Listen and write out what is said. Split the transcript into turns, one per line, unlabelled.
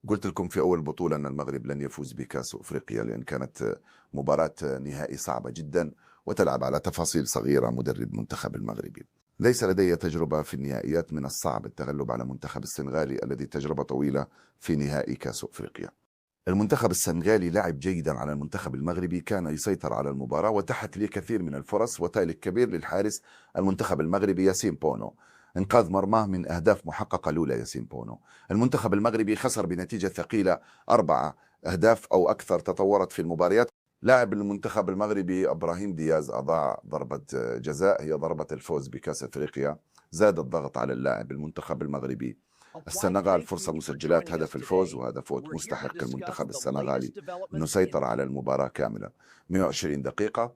قلت لكم في أول بطولة أن المغرب لن يفوز بكأس أفريقيا لأن كانت مباراة نهائي صعبة جدا وتلعب على تفاصيل صغيرة. مدرب المنتخب المغربي ليس لدي تجربة في النهائيات، من الصعب التغلب على منتخب السنغالي الذي تجربة طويلة في نهائي كأس أفريقيا. المنتخب السنغالي لعب جيدا على المنتخب المغربي، كان يسيطر على المباراة وتحت لي كثير من الفرص، وتالق كبير للحارس المنتخب المغربي ياسين بونو، انقاذ مرماه من اهداف محققة لولا ياسين بونو. المنتخب المغربي خسر بنتيجة ثقيلة 4 أهداف أو أكثر. تطورت في المباريات. لاعب المنتخب المغربي إبراهيم دياز أضاع ضربة جزاء، هي ضربة الفوز بكأس أفريقيا. زاد الضغط على اللاعب المنتخب المغربي. السنغال فرصة مسجلات هدف الفوز، وهذا فوت مستحق المنتخب السنغالي أنه سيطر على المباراة كاملة 120 دقيقة.